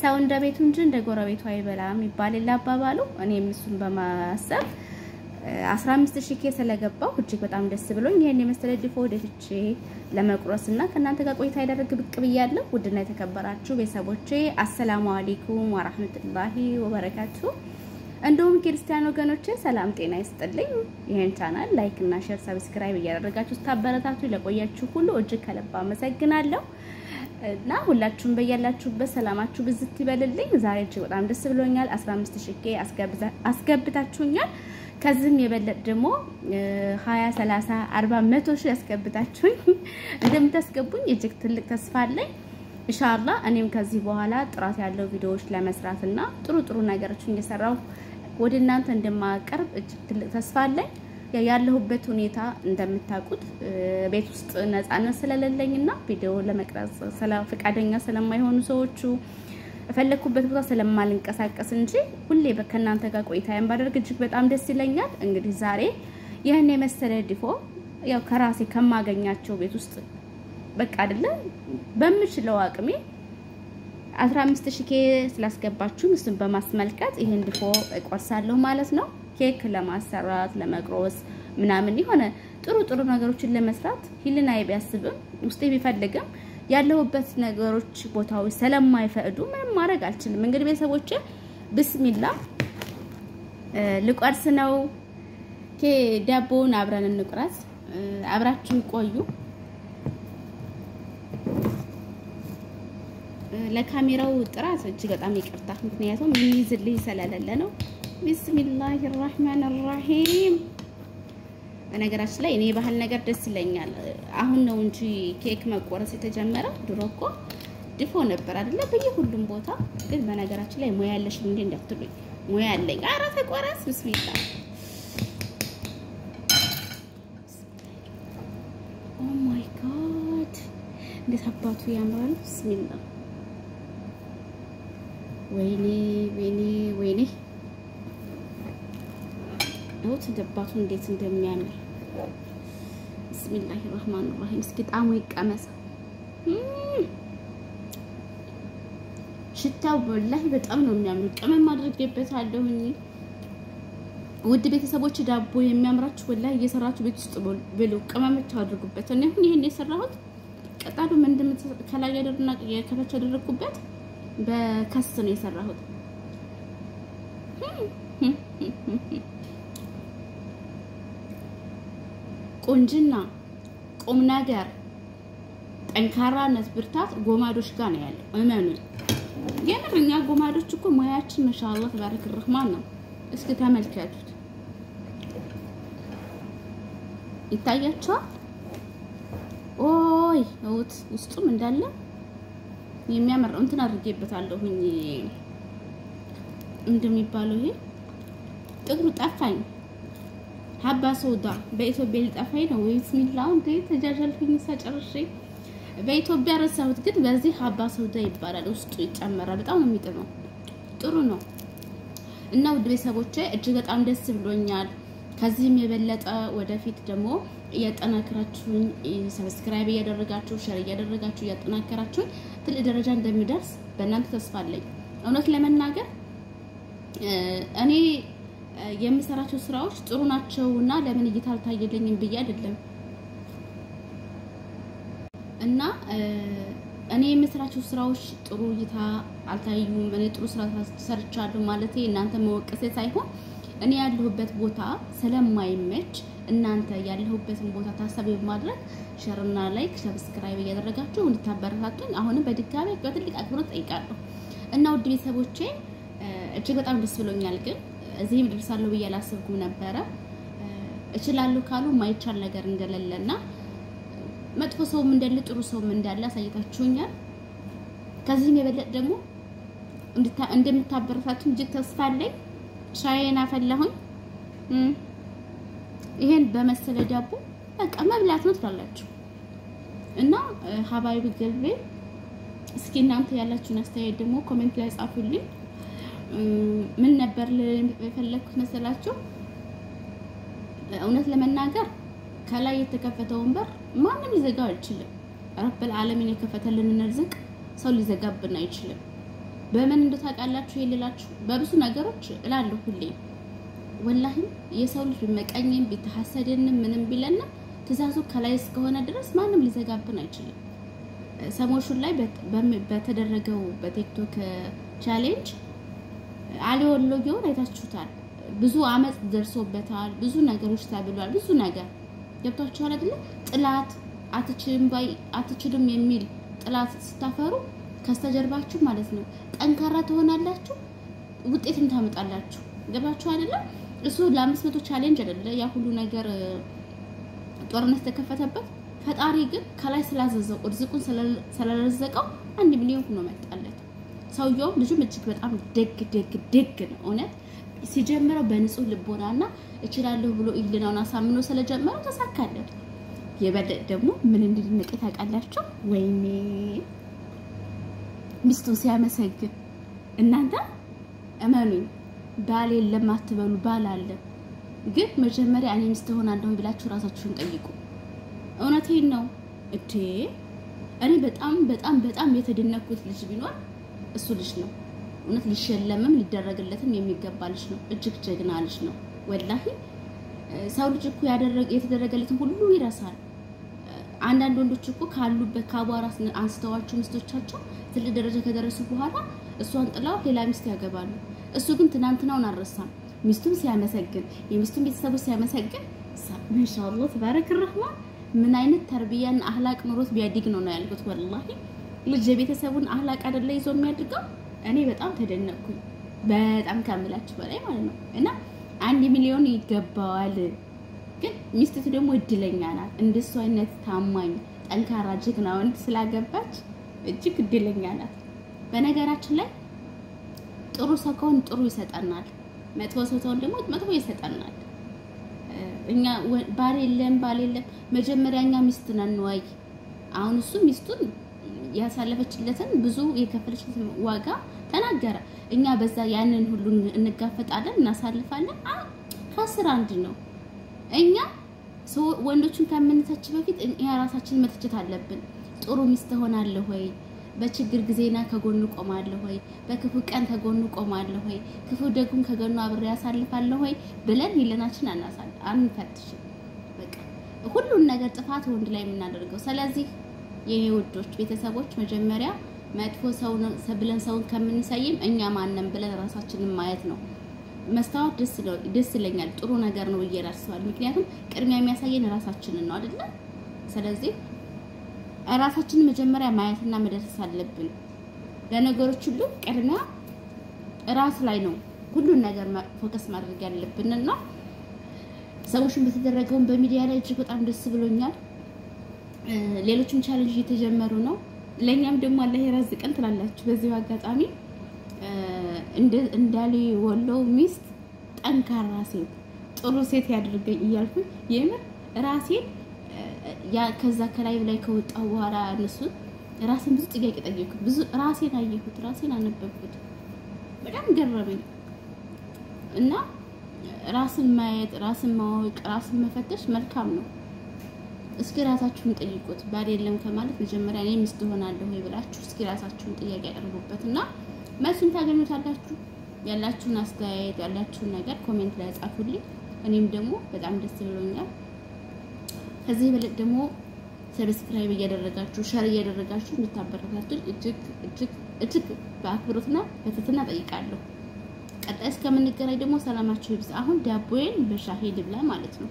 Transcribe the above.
ሰው እንደ ቤቱ እንጂ እንደ ጎረቤቱ አይበላም ይባላል አባባሉ እኔም እሱን በማሰብ 15000 ኬ ስለገባው እጅግ በጣም ደስ ብሎኝ ይሄን የመሰለ ድፎ ወደፍቼ ለመቁረስና ከናንተ ጋር ቆይታ ያደረግ ብቅ ብያለሁ ውድና የተከበራችሁ ቤተሰቦቼ አሰላሙ አለይኩም ወራህመቱላሂ ወበረካቱ እንደውም ክርስቲያን ወገኖቼ ሰላም ጤና ይስጥልኝ ይሄን ቻናል ላይክ እና ሼር ሰብስክራይብ እያደረጋችሁ ታበረታቱ ለቆያችሁ ሁሉ እጅግ ከልብ አመሰግናለሁ እና ሁላችሁም በያላችሁበት ሰላማችሁ ብዝት ይበልልኝ ዛሬ እጅግ በጣም ደስ ብሎኛል 15000 ኬ አስገብታችሁኛል ከዚህም የበለጠ ደግሞ 20 30 40 100 ሺህ ያስገብታችሁኝ እንደምታስገቡኝ እጅግ ትልቅ ተስፋ አለኝ ኢንሻአላህ እኔም ከዚህ በኋላ ጥራት ያለው ቪዲዮዎች ለመስራትና ጥሩ ነገሮችን እየሰራው ወደናንተ እንደማቀርብ እጅግ ትልቅ ተስፋ አለኝ ያለሁበት ሁኔታ እንደምታውቁት ቤት ውስጥ ነፃነት ስለሌለኝና ቪዲዮ ለመቅረጽ ፈቃደኛ ስለማይሆኑ ሰዎቹ ፈለኩበት ቦታ ስለማልንቀሳቀስ እንጂ ሁሌ በከናንተ ጋር ቆይታዬን ባደርግ እጅግ በጣም ደስ ይለኛል እንግዲህ ዛሬ ይሄን የመሰለ ድፎ ያው ከራሴ ከማገኛቸው ቤት ውስጥ በቃ አይደለ በምችለው አቅሜ 15000 ኬ ስላስገባችሁ እሱን በማስመልከት ይሄን ድፎ እቆርሳለሁ ማለት ነው ኬክ ለማሰራት ለመቅሮስ ምናምን ይሆነ ጥሩ ነገሮችን ለመስራት ህልናዬ ቢያስብም ውስጤ ቢፈልግም ያለሁበት ነገሮች ቦታው ስለማይፈቅዱ ምንም ማድረግ አልችልም እንግዲህ ቤተሰቦቼ ቢስሚላህ ልቆርስ ነው ዳቦውን አብረን እንቁረስ አብራችሁ ቆዩ ለካሜራው ጥራት እጅግ በጣም ይቅርታ ምክንያቱም ይይዝልኝ ስለሌለ ነው ቢስሚላሂር ረህማኒር ረሂም በነገራችን ላይ እኔ ባህል ነገር ደስ ይለኛል አሁን ነው እንጂ ኬክ መቆረስ የተጀመረ ድሮኮ ድፎ ነበር አይደለ በየሁሉም ቦታ ግን በነገራችን ላይ ሙያ ያለሽ እንዴ እንዳትሉኝ ሙያ ያለኝ አረ ተቆረስ ቢስሚላህ ኦ ማይ ጋድ እንዴት አባቱ ያምራል ቢስሚላህ ወይኔ ነው ተደባቱ እንዴት እንደሚያምር ቢስሚላሂር ረህማኒር ረሂም እስኪ ጣሙ ይቀመስ ሽታው ወላሂ በጣም ነው የሚያምር ቅመም አድርጌበታለሁ ውድ ቤተሰቦች ዳቦ የሚያምራችሁ ወላሂ እየሰራችሁ ቤት ውስጥ ብሉ ቅመምቻ አድርጉበት እኔ አሁን ይሄን የሰራሁት ቀጣሉ ምን እንደምትከላይ ያደርና የከፈች አደረኩበት በከስ ነው የሰራሁት ቆንጅና ቁም ነገር ጠንካራነት ብርታት ጎማዶች ጋር ነው ያለው እመኑኝ የምርኛ ጎማዶች እኮ ሙያችን ማሻአላህ ተባረክ الرحمن ነው እስኪ ተመልከቱት ይታያችኋል ኦይ ውስጡም እንዳለ የሚያምር እንትን አድርጌበታለሁኝ እንደሚባለው ይሄ ጥሩ ጠፋኝ ሀባ ሶዳ በኢትዮጵያ ሊጠፋኝ ነው ቢስሚላህ እንዴ ተጃጃልኩኝ ሳጨርሽ በኢትዮጵያ ረሳሁት ግን በዚህ ሀባ ሶዳ ይባላል ውስጡ ይጨመራል በጣም ነው የሚጥመው ጥሩ ነው እና ውድ ቤተሰቦቼ እጅግ በጣም ደስ ብሎኛል ከዚህም የበለጠ ወደፊት ደግሞ እያጠናከራችሁኝ ሰብስክራይብ እያደረጋችሁ ሼር እያደረጋችሁ እያጠናከራችሁኝ ትልቅ ደረጃ እንደሚደርስ በእናንተ ተስፋ አለኝ እውነት ለመናገር እኔ የምሰራቸው ስራዎች ጥሩ ናቸውና ለምን እይታ አልታየልኝም ብዬ አይደለም እና እኔ የምሰራቸው ስራዎች ጥሩ እይታ አልታዩም እኔ ጥሩ ስራ ሰርቻለሁ ማለት እናንተ መወቀሴ ሳይሆን እኔ ያለሁበት ቦታ ስለማይመች እናንተ ያለሁበትን ቦታ ታሳቢ በማድረግ ሼርና ላይክ ሰብስክራይብ እያደረጋችሁ እንድታበረታቱኝ አሁንም በድጋሚ በትልቅ አክብሮት ጠይቃለሁ እና ውድ ቤተሰቦቼ እጅግ በጣም ደስ ብሎኛል ግን እዚህም ድርሳለሁ ብዬ አላሰብኩም ነበር እችላለሁ ካሉ ማይቻል ነገር እንደሌለና መጥፎ ሰውም እንደለ ጥሩ ሰውም እንዳለ አሳይታችሁኛል ከዚህም የበለጠ ደግሞ እንደምታበረታቱኝ እጅግ ተስፋ አለኝ ሻይና ፈላሁኝ ይሄን በመሰለ ዳቦ በቃ መብላት ነው ትላላችሁ እና ሀባይብ ገልቤ እስኪ እናንተ ያላችሁን አስተያየት ደግሞ ኮሜንት ላይ ጻፉልኝ ምን ነበር ለፈለኩት መሰላችሁ እውነት ለመናገር ከላይ የተከፈተው ወንበር ማንም ሊዘጋው አይችልም ረብ العالمين የከፈተልን ርዝቅ ሰው ሊዘጋብን አይችልም በምን እንደታቃላችሁ ይልላችሁ በብዙ ነገሮች እላለሁ ሁሌ ወላሂ የሰው ልጅ መቀኝም ቢተሐሰደን ምንም ቢለና ትዛዙ ከላይ እስከሆነ ድረስ ማንም ሊዘጋብን አይችልም ሰሞኑን ላይ በተደረገው በቲክቶክ ቻሌንጅ አሊ ወሎጌውን አይታችሁታል ብዙ አመጽ ደርሶበታል ብዙ ነገሮች ተብሏል ብዙ ነገር ገብታችኋል አይደል ጥላት አትችልም የሚል ጥላት ስታፈሩ ከስተጀርባችሁ ማለት ነው ጠንካራ ትሆናላችሁ ውጤትም ታመጣላችሁ ገባችሁ አይደል እሱ ለ500 ቻሌንጅ አይደለ ያ ሁሉ ነገር ጦርነት ተከፈተበት ፈጣሪ ግን ከላይ ስላዘዘው እርዝቁን ስለረዘቀው 1 ሚሊዮን ሆኖ መጣለት ሰውየው ልጁም እጅግ በጣም ደግ ነው እውነት ሲጀምረው በንጹህ ልቦናና እችላለሁ ብሎ ይልናውና ሳምኖ ስለጀመረው ተሳካለት የበለጠ ደግሞ ምን እንድንነቀ ታውቃላችሁ ወይኔ ሚስቱን ሲያመሰግን እናንተ እመኑኝ ባል የለም አትበሉ ባል አለ ግን መጀመሪያ እኔ ሚስት ሆናለሁ ብላችሁ ራሳችሁን ጠይቁ እውነቴን ነው እኔ በጣም የተደነኩት ልጅ ቢኖር እሱ ልጅ ነው እውነት ሊሸለምም ሊደረግለትም የሚገባ ልጅ ነው እጅግ ጀግና ልጅ ነው ወላሂ ሰው ልጅ እኮ የተደረገለትን ሁሉ ይረሳል አንዳንድ ወንዶች እኮ ካሉበት ካቧራ አንስተዋቸው ሚስቶቻቸው ትልቅ ደረጃ ከደረሱ በኋላ እሷን ጥላው ሌላ ሚስት ያገባሉ እሱ ግን ትናንትናውን አረሳም ሚስቱን ሲያመሰግን የሚስቱን ቤተሰቦች ሲያመሰግን ማሻአላህ ተባረክ الرحمن ምን አይነት ተርቢያን አህላቅ ኑሮት ቢያድግ ነው ያልኩት ወላሂ ልጅ ቤተሰቡን አህላቅ አይደለ ይዞ የሚያድገው እኔ በጣም ተደነቅኩኝ በጣም ካምላችሁ በላይ ማለት ነው እና 1 ሚሊዮን ይገባዋል ግን ሚስቱ ደግሞ እድለኛ ናት እንደሱ አይነት ታማኝ ጠንካራ ጀግና ወንድ ስላገባች እጅግ እድለኛ ናት በነገራችን ላይ ጥሩ ሰው ከሆነ ጥሩ ይሰጣናል መጥፎ ሰው ከሆነ ደግሞ መጥፎ ይሰጣናል እኛ ባል የለም መጀመሪያኛ ሚስት ነን ወይ አሁን እሱ ሚስቱን ያሳለፈችለትን ብዙ የከፈለችለትን ዋጋ ተናገረ እኛ በዛ ያንን ሁሉ እንጋፈጣለን እናሳልፋለን ከስራ አንድ ነው እኛ ወንዶችን ከመንተች በፊት እኛ ራሳችን መተቸት አለብን ጥሩ ሚስት ሆናለሁ ወይ በችግር ጊዜና ከጎኑ ቆማለሁ ወይ በክፉ ቀን ከጎኑ ቆማለሁ ወይ ክፉ ደጉን ከጎኑ አብሬ ያሳልፋለሁ ወይ ብለን ይለናችን አንፈትሽ በቃ ሁሉን ነገር ጥፋት ወንድ ላይ የምናደርገው ስለዚህ የኔ ውዶች ቤተሰቦች መጀመሪያ መጥፎ ሰው ብለን ሰውን ከምንሰይም እኛ ማንንም ብለን ራሳችንን ማየት ነው መስታወት ደስ ይለኛል ጥሩ ነገር ነው እየራስዋል ምክንያቱም ቅድሚያ የሚያሳየን ራሳችንን ነው አይደል ስለዚህ ራሳችንን መጀመሪያ ማየትና መደረስ አለብን ለነገሮች ሁሉ ቅድሚያ ራስ ላይ ነው ሁሉን ነገር ፎከስ ማድረግ ያለብንና ሰዎችን በተደረገው በሚዲያ ላይ እጅግ በጣም ደስ ብሎኛል ሌሎችም ቻሌንጅ እየተጀመሩ ነው ለኛም ደግሞ አላህ ይረዝቀን ትላላችሁ በዚህ አጋጣሚ እንዳሊ ወሎ ሚስት ጠንካራ ሴት ጥሩ ሴት ያድርገኝ ይያልኩ የምር ራሴን ያ ከዛ ከላይ ላይ ከወጣው በኋላ እነሱ ራሴን ብዙ ጥያቄ ጠየቁ ብዙ ራሴን አየሁት ራሴን አነበብኩት በጣም ገረመኝ እና ራስን ማየት ራስን ማወቅ ራስን መፈተሽ መልካም ነው እስኪ ራሳችሁን ጠይቁት ባል የለም ከማለት መጀመሪያ እኔ ሚስት ሆናለሁ ወይ ብላችሁ እስኪ ራሳችሁን ጥያቄ አድርጉበትና መልሱን ታገኙታላችሁ ያላችሁን አስተያየት ያላችሁን ነገር ኮሜንት ላይ ጻፉልኝ እኔም ደግሞ በጣም ደስ ብሎኛል ከዚህ በለጥ ደግሞ ሰብስክራይብ እያደረጋችሁ ሼር እያደረጋችሁ እንድታበረታቱኝ እጅግ በአክብሮትና በትህትና ጠይቃለሁ ቀጣይ እስከምንገናኝ ደግሞ ሰላማችሁ ይብዛ አሁን ዳቦዬን በሻሂ ልብላ ማለት ነው